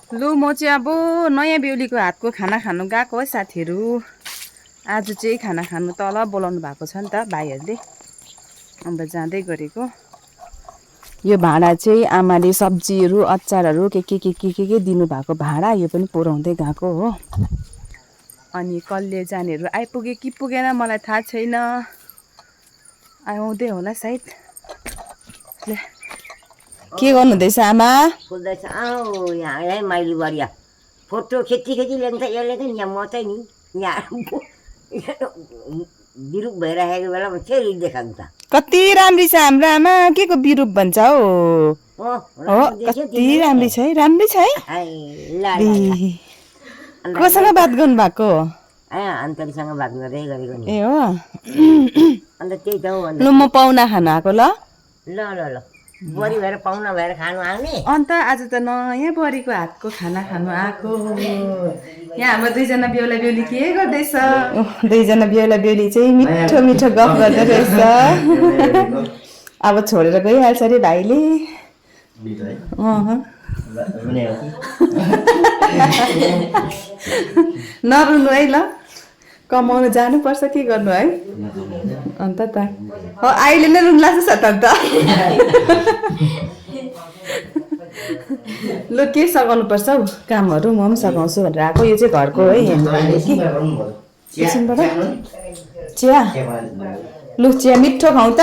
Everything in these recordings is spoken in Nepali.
लु म चाहिँ अब नयाँ बेहुलीको हातको खाना खानु गएको है साथीहरू। आज चाहिँ खाना खानु तल बोलाउनु भएको छ नि त भाइहरूले, अन्त जाँदै गरेको। यो भाँडा चाहिँ आमाले सब्जीहरू अचारहरू के दिनुभएको भाँडा, यो पनि पुऱ्याउँदै गएको हो। अनि कहिले जानेहरू आइपुगे कि पुगेन मलाई थाहा छैन, आउँदै होला सायद। के गर्नुहुँदैछ आमा? फुल्दैछ आऊ यहाँ है माइली बरिया फोटो खिची ल्यान्छ यसले त यहाँ म चाहिँ नि यहाँ बिरुप भइरहेको बेलामा फेरि देखाएको त कति राम्री छ हाम्रो आमा, के को बिरुप भन्छ हौ? हो कति राम्री छ है, राम्रै छ है। कोसँग बात गर्नु भएको? अन्तरीसँग बात गर्दै गरेको नि। ए हो, अन्त त्यही त हो। लु म पाहुना खानु आएको ल। ल ल ल बुहारी भएर पाहुना भएर खानु आउने। अन्त आज त नयाँ बुहारीको हातको खाना खानु आएको। यहाँ हाम्रो दुईजना बेहुला बेहुली के गर्दैछ? दुईजना बेहुला बेहुली चाहिँ मिठो मिठो गफ गर्दै रहेछ। अब छोडेर गइहाल्छ अरे भाइले। नरुनु है ल, कमाउनु जानुपर्छ, के गर्नु है अन्त त। हो अहिले नै रुनु लाग्छ त अन्त। लु के सघाउनु पर्छ हौ, कामहरू म पनि सघाउँछु भनेर आएको। यो चाहिँ घरको है एकछिनबाट चिया। लु चिया मिठो खाउँ त,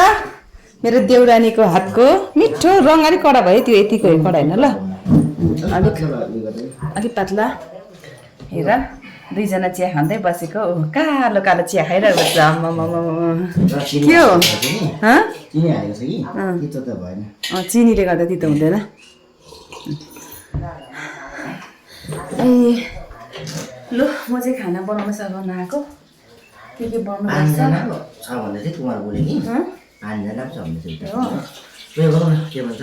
मेरो देउरानीको हातको मिठो। रङ अलिक कडा भयो, त्यो यतिको कडा होइन ल, अलिक पातला। हेर दुईजना चिया खाँदै बसेको, कालो कालो चिया खाइरहेको छ। के हो चिनीले गर्दा तितो हुँदैन। ए लु म चाहिँ खाना बनाउन सघाउन आएको। के बनाउनु पर्छ छ भन्दै थियो कुमार बोले नि, आनजना छ भन्दै थियो। उयो गरौँ न, के भन्छ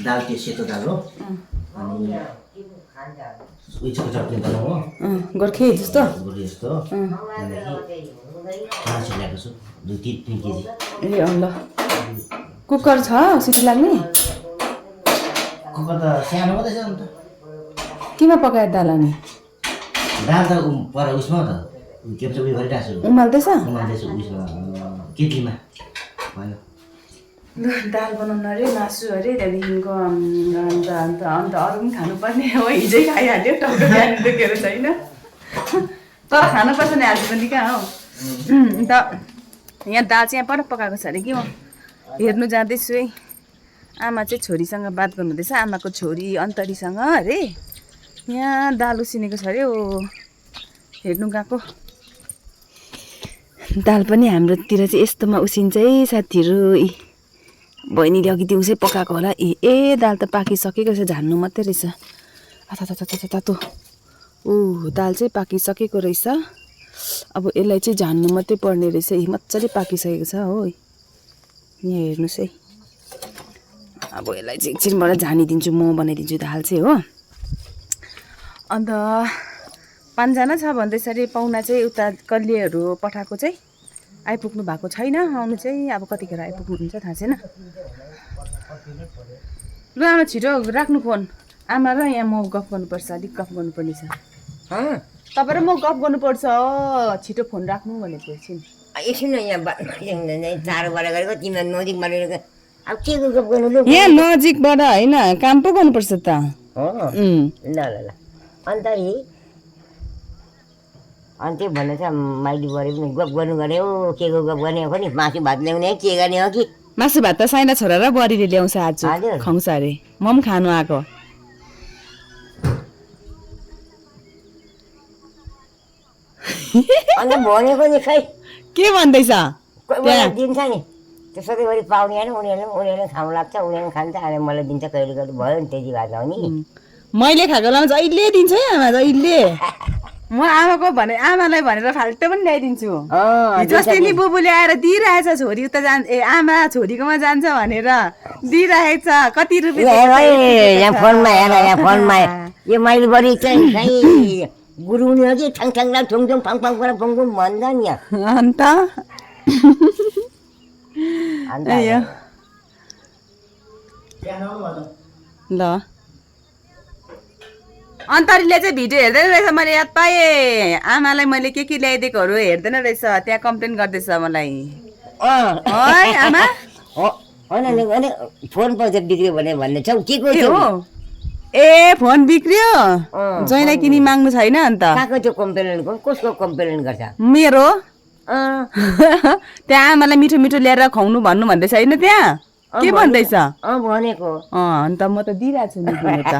दाल, त्यो सेतो दाल हो, अनि उयोको चटनी बनाऊ हो, गोर्खे जस्तो गोर्खे जस्तो। मासु ल्याएको छु 2-3 केजी। ए ल, कुकर छ सिटी लाग्ने? कुकर त सानो मात्रै छ अन्त। केमा पकायो दाल? अनि दाल त पर उसमा त के भन्छ उयो गरिरहेको छु, उमाल्दैछ उयसमा केटीमा भयो। लु दाल बनाउनु अरे, मासु अरे, त्यहाँदेखिको अन्त अन्त अन्त अरू पनि खानुपर्ने हो। हिजै खाइहाल्यो, टाउको बिहान दुखेर छैन, तर खानुपर्छ नि आज पनि कहाँ हो। अन्त यहाँ दाल चाहिँ यहाँ पर पकाएको छ अरे कि म हेर्नु जाँदैछु है। आमा चाहिँ छोरीसँग बात गर्नुहुँदैछ, आमाको छोरी अन्तरीसँग अरे। यहाँ दाल उसिनेको छ अरे, ओ हेर्नु गएको। दाल पनि हाम्रोतिर चाहिँ यस्तोमा उसिन्छ है साथीहरू। बहिनीले अघि दिउँसै पकाएको होला। ए दाल त पाकिसकेको रहेछ, झान्नु मात्रै रहेछ। तातो ओ दाल चाहिँ पाकिसकेको रहेछ। अब यसलाई चाहिँ झान्नु मात्रै पर्ने रहेछ। मजाले पाकिसकेको छ हो, यहाँ हेर्नुहोस् है। अब यसलाई चाहिँ एकछिनबाट झानिदिन्छु, म बनाइदिन्छु दाल चाहिँ हो। अन्त 5 जना छ भन्दैछ अरे पाहुना चाहिँ। उता कल्लेहरू पठाएको चाहिँ आइपुग्नु भएको छैन, आउनु चाहिँ अब कतिखेर आइपुग्नुहुन्छ थाहा छैन। लु आमा छिटो राख्नु फोन, आमा र यहाँ म गफ गर्नुपर्छ, अलिक गफ गर्नुपर्ने छ। तपाईँ र म गफ गर्नुपर्छ, छिटो फोन राख्नु भनेको एकछिन। एकछिन यहाँ टाढोबाट गरेको, तिमीलाई नजिकबाट गरेको, अब के गफ गर्नु? लु यहाँ नजिकबाट होइन, काम पो गर्नुपर्छ त। हो ल ल ल। अनि त्यो भन्नु छ माइली बरे पनि गफ गर्नु गरे हो, के को गफ गर्ने हो नि? मासु भात ल्याउने के गर्ने हो कि? मासु भात त साइना छोरा र बुहारीले ल्याउँछ आज, खुवाउँछ अरे। म पनि खानु आएको। अन्त भनेको नि खै के भन्दैछ? दिन्छ नि त्यो सधैँभरि पाउने होइन, उनीहरूले खानु लाग्छ, उनीहरूले खान्छ, अनि मलाई दिन्छ कहिले कहिले, भयो नि त्यति भएको हो नि। मैले खाएको बेलामा जहिले दिन्छ है आमा, जहिले। म आमाको भने आमालाई भनेर फाल्टो पनि ल्याइदिन्छु। जस्तै नि बुबुले आएर दिइरहेछ, छोरी उता आमा छोरीकोमा जान्छ भनेर दिइरहेछ। कति रुपियाँ यहाँ फोनमा हेर, यहाँ फोनमा यो माइली बरी चाहिँ खै गुरुङ हो कि ठाङ ठाङ ठुङ ठुङ फाङ फाङ गरेर फुङ फुङ भन्छ नि। अन्त ल अन्तरीले चाहिँ भिडियो हेर्दैन रहेछ मैले याद पाएँ आमालाई मैले के ल्याइदिएकोहरू हेर्दैन रहेछ त्यहाँ कम्प्लेन गर्दैछ मलाई है आमा होइन फोन पैसा बिग्रियो भने भन्ने छौ के को ए हो ए फोन बिग्रियो जैलाई किनी माग्नु छैन अन्त कहाँको त्यो कम्प्लेन कसको कम्प्लेन गर्छ मेरो त्यहाँ आमालाई मिठो मिठो ल्याएर खुवाउनु भन्नु भन्दैछ होइन त्यहाँ के भन्दैछ भनेको अन्त म त दिइरहेको छु नि दिनु त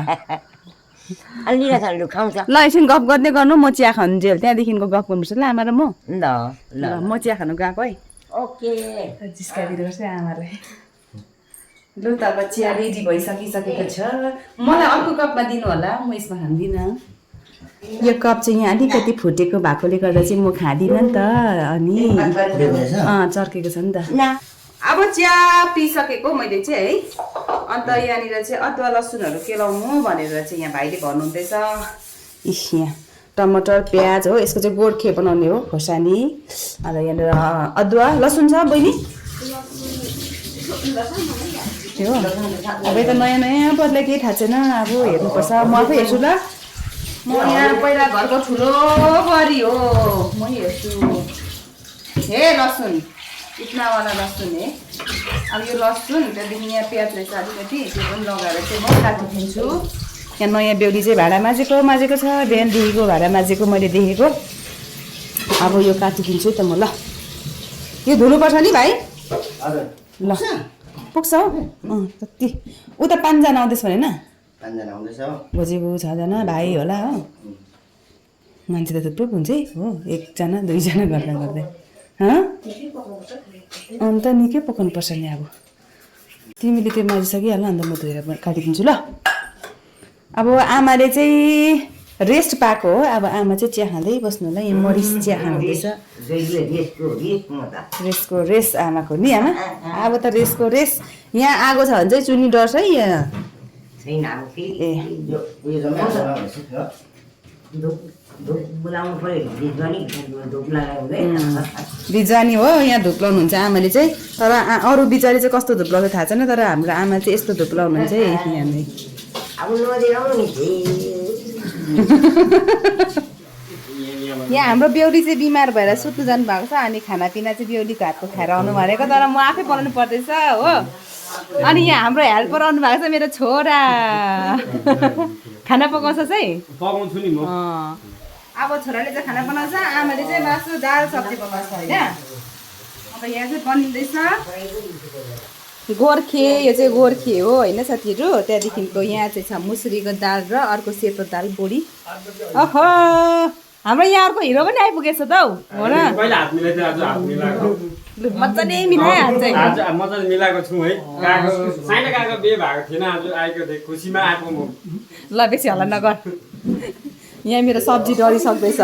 अलिक खाउँछ ल एकछिन गफ गर्दै गर्नु म चिया खानुन्जेल त्यहाँदेखिको गफ गर्नुपर्छ ल आमा र म ल म चिया खानु गएको है ओके जिस्काइदिनुहोस् है आमालाई लु त अब चिया रेडी भइसकिसकेको छ मलाई अर्को कपमा दिनु होला म यसमा खाँदिनँ यो कप चाहिँ यहाँ अलिकति फुटेको भएकोले गर्दा चाहिँ म खाँदिनँ नि त अनि चर्केको छ नि त अब चिया पिसकेको मैले चाहिँ है अन्त यहाँनिर चाहिँ अदुवा लसुनहरू केलाउनु भनेर चाहिँ यहाँ भाइले भन्नुहुँदैछ इस यहाँ टमाटर प्याज हो यसको चाहिँ गोर्खे बनाउने हो खोर्सानी अन्त यहाँनिर अदुवा लसुन छ बहिनी त्यो अब यता नयाँ नयाँ बदला केही थाहा छैन अब हेर्नुपर्छ म आफै हेर्छु ल म यहाँ पहिला घरको ठुलो गरी हो म हेर्छु हे लसुन इतनावाला लसुन है अब यो लसुन त्यहाँदेखि यहाँ प्याज रहेछ अलिकति त्यो पनि लगाएर चाहिँ म काटिदिन्छु यहाँ नयाँ बेहुली चाहिँ भाँडा माझेको छ बिहानदेखिको भाँडा माझेको मैले देखेको अब यो काटिदिन्छु त म ल यो धुनुपर्छ नि भाइ ल पुग्छ हौ जति उता 5 जना आउँदैछ भने न 5 जना आउँदैछ बजेको 6 जना भाइ होला हो मान्छे त थुप्रो हुन्छ है हो 1 जना 2 जना गर्दा गर्दै अन्त निकै पकाउनु पर्छ नि अब तिमीले त्यो माझिसकिहाल अन्त म धोएर काटिदिन्छु ल अब आमाले चाहिँ रेस्ट पाएको हो अब आमा चाहिँ चिया खाँदै बस्नु होला यहाँ मरिस चिया खाँदैछ रेसको रेस आमाको नि आमा अब त रेसको रेस यहाँ आगो छ भने चाहिँ चुनी डर्छ है यहाँ ए बिजुवानी हो यहाँ धुप लाउनुहुन्छ आमाले चाहिँ तर अरू बिचारी चाहिँ कस्तो धुप लाउँछ थाहा छैन तर हाम्रो आमा चाहिँ यस्तो धुप लाउनुहुन्छ है यहाँनिर यहाँ हाम्रो बेहुली चाहिँ बिमार भएर सुत्नु जानु भएको छ अनि खानापिना चाहिँ बेहुलीको हातको खाएर आउनु भनेको तर म आफै बनाउनु पर्दैछ हो अनि यहाँ हाम्रो हेल्पर आउनु भएको छ मेरो छोरा खाना पकाउँछ चाहिँ पकाउँछु नि म अब छोराले चाहिँ खाना बनाउँछ आमाले चाहिँ मासु दाल सब्जी बनाउँछ होइन अब यहाँ चाहिँ बनिँदैछ गोर्खे यो चाहिँ गोर्खे हो होइन साथीहरू त्यहाँदेखिको यहाँ चाहिँ छ मुसुरीको दाल र अर्को सेतो दाल बोडी ओहो हाम्रो यहाँ अर्को हिरो पनि आइपुगेछ त हौ हो र मजाले मिलाइहाल्छ आज मजाले मिलाएको छु है काको साइना काको बिहे भएको थिएन आज आएको थिएँ खुसीमा आएको म ल बेसी हल्ला नगर यहाँ मेरो सब्जी डढिसक्दैछ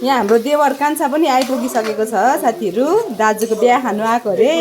यहाँ हाम्रो देवर कान्छा पनि आइपुगिसकेको छ साथीहरू दाजुको बिहा खानु आएको रे